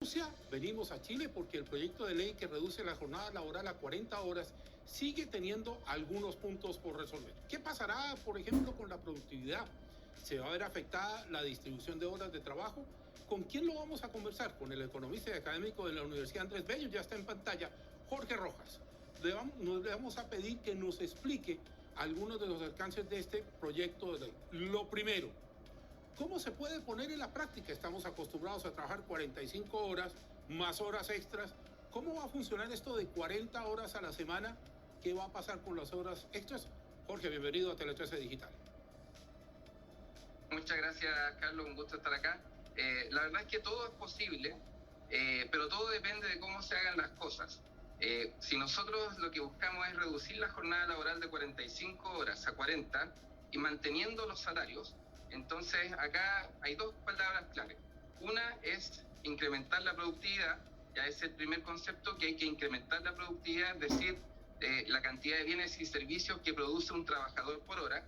Rusia, venimos a Chile porque el proyecto de ley que reduce la jornada laboral a 40 horas sigue teniendo algunos puntos por resolver. ¿Qué pasará, por ejemplo, con la productividad? ¿Se va a ver afectada la distribución de horas de trabajo? ¿Con quién lo vamos a conversar? Con el economista y académico de la Universidad Andrés Bello, ya está en pantalla, Jorge Rojas. Le vamos a pedir que nos explique algunos de los alcances de este proyecto de ley. Lo primero, ¿cómo se puede poner en la práctica? Estamos acostumbrados a trabajar 45 horas, más horas extras. ¿Cómo va a funcionar esto de 40 horas a la semana? ¿Qué va a pasar con las horas extras? Jorge, bienvenido a Tele 13 Digital. Muchas gracias, Carlos, un gusto estar acá. La verdad es que todo es posible, pero todo depende de cómo se hagan las cosas. Si nosotros lo que buscamos es reducir la jornada laboral de 45 horas a 40 y manteniendo los salarios, entonces acá hay dos palabras clave. Una es incrementar la productividad, ya es el primer concepto, que hay que incrementar la productividad, es decir, la cantidad de bienes y servicios que produce un trabajador por hora,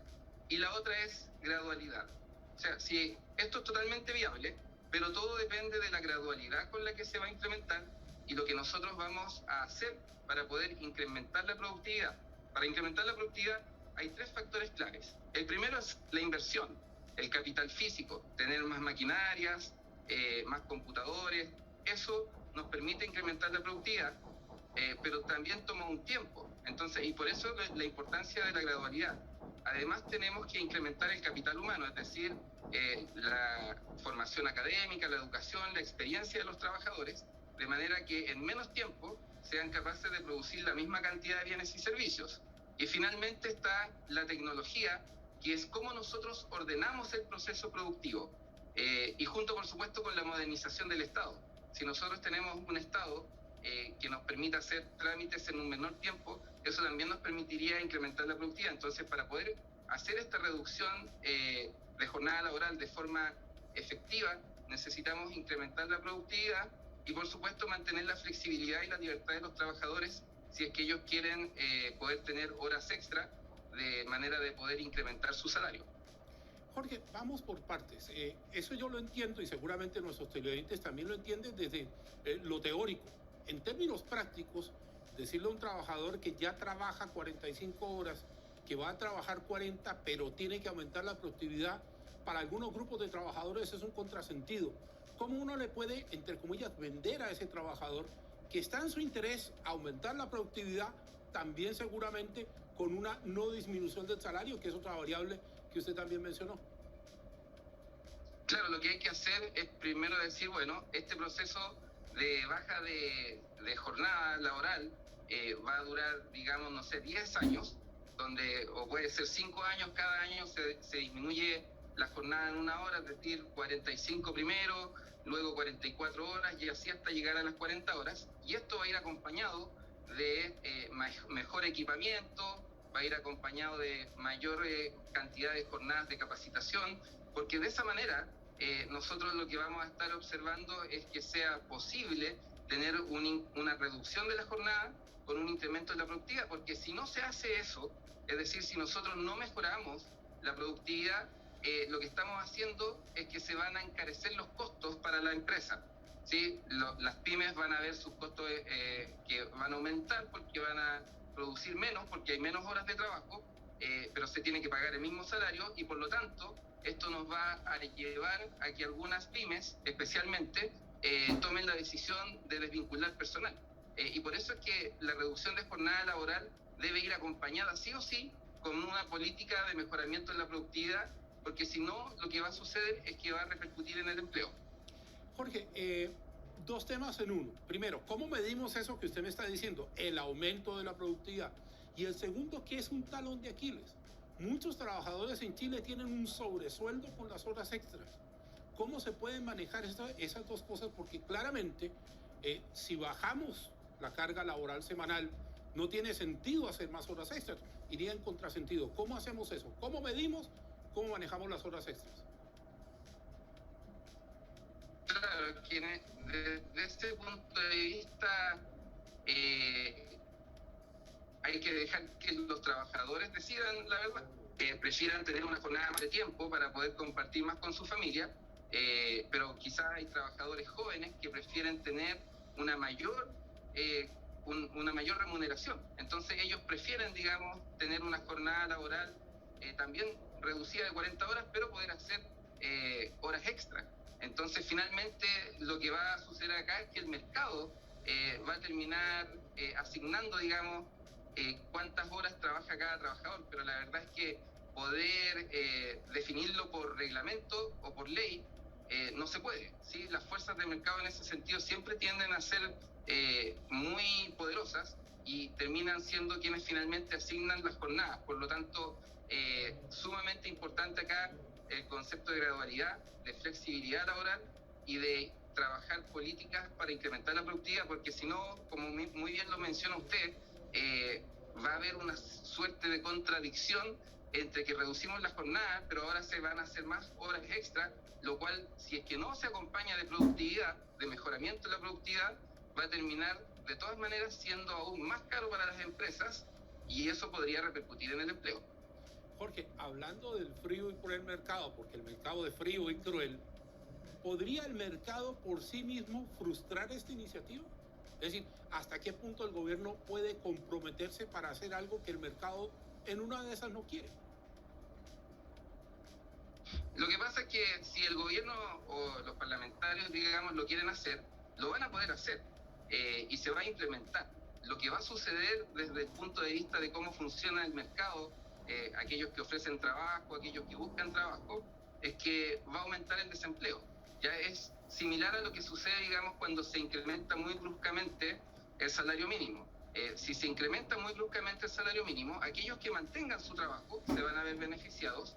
y la otra es gradualidad. O sea, si esto es totalmente viable, pero todo depende de la gradualidad con la que se va a implementar y lo que nosotros vamos a hacer para poder incrementar la productividad. Para incrementar la productividad hay tres factores claves. El primero es la inversión, el capital físico, tener más maquinarias, más computadores. Eso nos permite incrementar la productividad, pero también toma un tiempo. Entonces, y por eso la importancia de la gradualidad. Además, tenemos que incrementar el capital humano, es decir, la formación académica, la educación, la experiencia de los trabajadores, de manera que en menos tiempo sean capaces de producir la misma cantidad de bienes y servicios. Y finalmente está la tecnología, que es cómo nosotros ordenamos el proceso productivo, y junto, por supuesto, con la modernización del Estado. Si nosotros tenemos un Estado que nos permita hacer trámites en un menor tiempo, eso también nos permitiría incrementar la productividad. Entonces, para poder hacer esta reducción de jornada laboral de forma efectiva, necesitamos incrementar la productividad y, por supuesto, mantener la flexibilidad y la libertad de los trabajadores si es que ellos quieren poder tener horas extra de manera de poder incrementar su salario. Jorge, vamos por partes. Eso yo lo entiendo y seguramente nuestros televidentes también lo entienden desde lo teórico. En términos prácticos, decirle a un trabajador que ya trabaja 45 horas, que va a trabajar 40, pero tiene que aumentar la productividad, para algunos grupos de trabajadores es un contrasentido. ¿Cómo uno le puede, entre comillas, vender a ese trabajador que está en su interés aumentar la productividad, también seguramente con una no disminución del salario, que es otra variable que usted también mencionó? Claro, lo que hay que hacer es primero decir, bueno, este proceso de baja de jornada laboral va a durar, digamos, no sé, 10 años, donde, o puede ser 5 años, cada año se disminuye la jornada en una hora, es decir, 45 primero, luego 44 horas y así hasta llegar a las 40 horas. Y esto va a ir acompañado de mejor equipamiento, va a ir acompañado de mayor cantidad de jornadas de capacitación, porque de esa manera nosotros lo que vamos a estar observando es que sea posible tener una reducción de la jornada con un incremento en la productividad, porque si no se hace eso, es decir, si nosotros no mejoramos la productividad, lo que estamos haciendo es que se van a encarecer los costos para la empresa. ¿Sí? Las pymes van a ver sus costos que van a aumentar porque van a producir menos, porque hay menos horas de trabajo, pero se tiene que pagar el mismo salario y por lo tanto esto nos va a llevar a que algunas pymes, especialmente, tomen la decisión de desvincular personal. Y por eso es que la reducción de jornada laboral debe ir acompañada sí o sí con una política de mejoramiento en la productividad, porque si no, lo que va a suceder es que va a repercutir en el empleo. Jorge, dos temas en uno. Primero, ¿cómo medimos eso que usted me está diciendo? El aumento de la productividad. Y el segundo, ¿qué es un talón de Aquiles? Muchos trabajadores en Chile tienen un sobresueldo con las horas extras. ¿Cómo se pueden manejar esas dos cosas? Porque claramente, si bajamos la carga laboral semanal, no tiene sentido hacer más horas extras. Iría en contrasentido. ¿Cómo hacemos eso? ¿Cómo medimos? ¿Cómo manejamos las horas extras? Claro, que desde este punto de vista hay que dejar que los trabajadores decidan la verdad, que prefieran tener una jornada más de tiempo para poder compartir más con su familia, pero quizás hay trabajadores jóvenes que prefieren tener una mayor remuneración. Entonces ellos prefieren, digamos, tener una jornada laboral también reducida de 40 horas, pero poder hacer horas extra. Entonces finalmente lo que va a suceder acá es que el mercado va a terminar asignando, digamos, cuántas horas trabaja cada trabajador, pero la verdad es que poder definirlo por reglamento o por ley no se puede, ¿sí? Las fuerzas de mercado en ese sentido siempre tienden a ser muy poderosas y terminan siendo quienes finalmente asignan las jornadas. Por lo tanto, sumamente importante acá el concepto de gradualidad, de flexibilidad laboral y de trabajar políticas para incrementar la productividad, porque si no, como muy bien lo menciona usted, va a haber una suerte de contradicción entre que reducimos las jornadas, pero ahora se van a hacer más horas extra, lo cual, si es que no se acompaña de productividad, de mejoramiento de la productividad, va a terminar de todas maneras siendo aún más caro para las empresas y eso podría repercutir en el empleo. Jorge, hablando del frío y cruel mercado, porque el mercado es frío y cruel, ¿podría el mercado por sí mismo frustrar esta iniciativa? Es decir, ¿hasta qué punto el gobierno puede comprometerse para hacer algo que el mercado en una de esas no quiere? Lo que pasa es que si el gobierno o los parlamentarios, digamos, lo quieren hacer, lo van a poder hacer y se va a implementar. Lo que va a suceder desde el punto de vista de cómo funciona el mercado, aquellos que ofrecen trabajo, aquellos que buscan trabajo, es que va a aumentar el desempleo. Ya es similar a lo que sucede, digamos, cuando se incrementa muy bruscamente el salario mínimo. Si se incrementa muy bruscamente el salario mínimo, aquellos que mantengan su trabajo se van a ver beneficiados,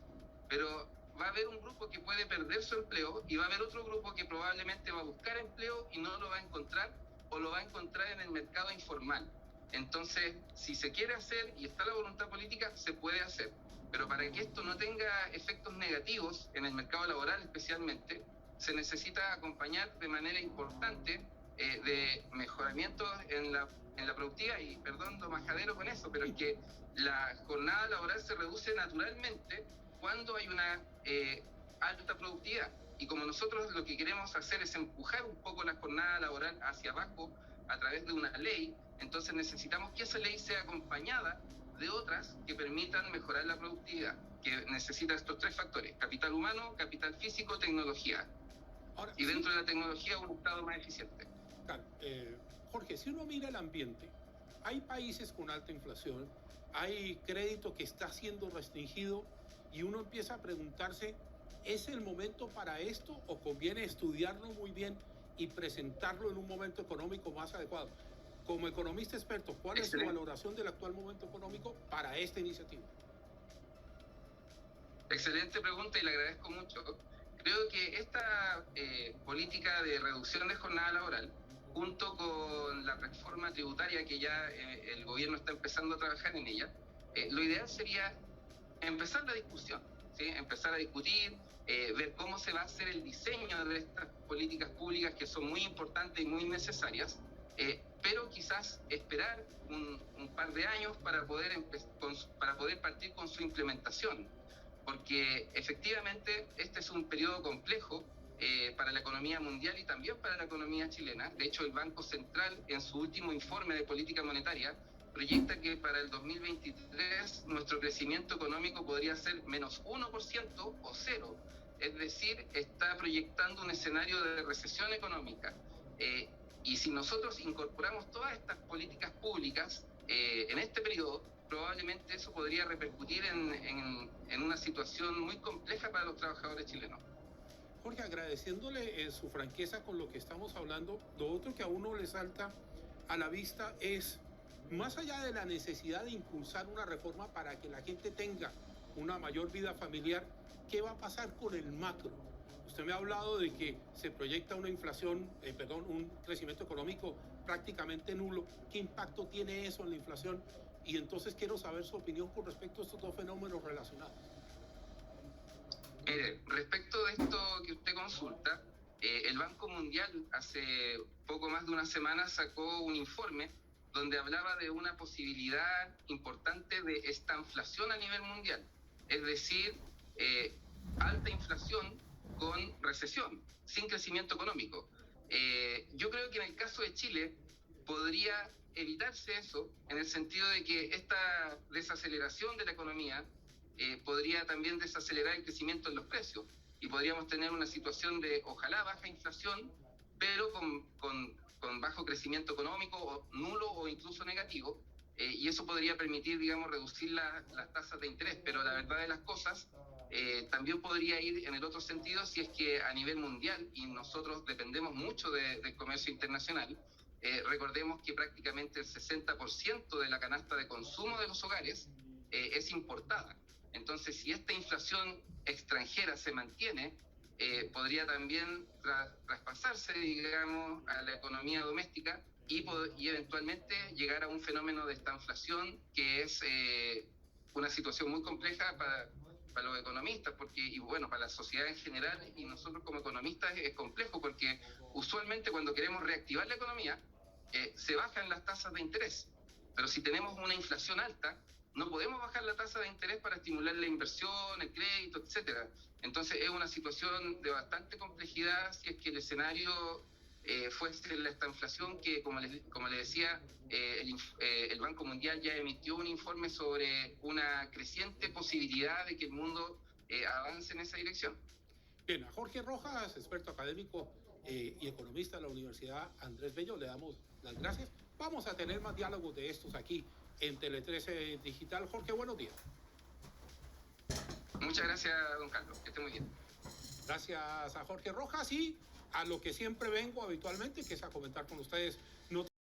pero va a haber un grupo que puede perder su empleo y va a haber otro grupo que probablemente va a buscar empleo y no lo va a encontrar o lo va a encontrar en el mercado informal. Entonces, si se quiere hacer y está la voluntad política, se puede hacer. Pero para que esto no tenga efectos negativos en el mercado laboral especialmente, se necesita acompañar de manera importante de mejoramientos en la productividad. Y perdón, lo majadero con eso, pero es que la jornada laboral se reduce naturalmente cuando hay una alta productividad. Y como nosotros lo que queremos hacer es empujar un poco la jornada laboral hacia abajo a través de una ley, entonces necesitamos que esa ley sea acompañada de otras que permitan mejorar la productividad, que necesita estos tres factores: capital humano, capital físico, tecnología. Ahora, y dentro de la tecnología un Estado más eficiente. Claro, Jorge, si uno mira el ambiente, hay países con alta inflación, hay crédito que está siendo restringido y uno empieza a preguntarse, ¿es el momento para esto o conviene estudiarlo muy bien y presentarlo en un momento económico más adecuado? Como economista experto, ¿cuál es su valoración del actual momento económico para esta iniciativa? Excelente pregunta y le agradezco mucho. Creo que esta política de reducción de jornada laboral, junto con la reforma tributaria que ya el gobierno está empezando a trabajar en ella, lo ideal sería empezar la discusión, ¿sí? Empezar a discutir, ver cómo se va a hacer el diseño de estas políticas públicas que son muy importantes y muy necesarias, pero quizás esperar un par de años para poder partir con su implementación, porque efectivamente este es un periodo complejo para la economía mundial y también para la economía chilena. De hecho, el Banco Central, en su último informe de política monetaria, proyecta que para el 2023 nuestro crecimiento económico podría ser menos 1% o cero. Es decir, está proyectando un escenario de recesión económica. Y si nosotros incorporamos todas estas políticas públicas en este periodo, probablemente eso podría repercutir en una situación muy compleja para los trabajadores chilenos. Jorge, agradeciéndole su franqueza con lo que estamos hablando, lo otro que a uno le salta a la vista es, más allá de la necesidad de impulsar una reforma para que la gente tenga una mayor vida familiar, ¿qué va a pasar con el macro? Usted me ha hablado de que se proyecta una inflación, un crecimiento económico prácticamente nulo. ¿Qué impacto tiene eso en la inflación? Y entonces quiero saber su opinión con respecto a estos dos fenómenos relacionados. Mire, respecto de esto que usted consulta, el Banco Mundial hace poco más de una semana sacó un informe donde hablaba de una posibilidad importante de estanflación a nivel mundial. Es decir, alta inflación con recesión, sin crecimiento económico. Yo creo que en el caso de Chile podría evitarse eso, en el sentido de que esta desaceleración de la economía podría también desacelerar el crecimiento en los precios, y podríamos tener una situación de, ojalá, baja inflación, pero con bajo crecimiento económico, o nulo o incluso negativo, y eso podría permitir, digamos, reducir las tasas de interés. Pero la verdad de las cosas también podría ir en el otro sentido, si es que a nivel mundial, y nosotros dependemos mucho del comercio internacional, recordemos que prácticamente el 60% de la canasta de consumo de los hogares es importada. Entonces, si esta inflación extranjera se mantiene, podría también traspasarse, digamos, a la economía doméstica y eventualmente llegar a un fenómeno de estanflación, que es una situación muy compleja para los economistas, y bueno, para la sociedad en general, y nosotros como economistas es complejo, porque usualmente cuando queremos reactivar la economía, se bajan las tasas de interés, pero si tenemos una inflación alta, no podemos bajar la tasa de interés para estimular la inversión, el crédito, etcétera. Entonces es una situación de bastante complejidad si es que el escenario fuese la estanflación, que como les decía, el Banco Mundial ya emitió un informe sobre una creciente posibilidad de que el mundo avance en esa dirección. Bien, a Jorge Rojas, experto académico y economista de la Universidad Andrés Bello, le damos las gracias. Vamos a tener más diálogos de estos aquí en Tele 13 Digital. Jorge, buenos días. Muchas gracias, don Carlos, que esté muy bien. Gracias a Jorge Rojas y a lo que siempre vengo habitualmente, que es a comentar con ustedes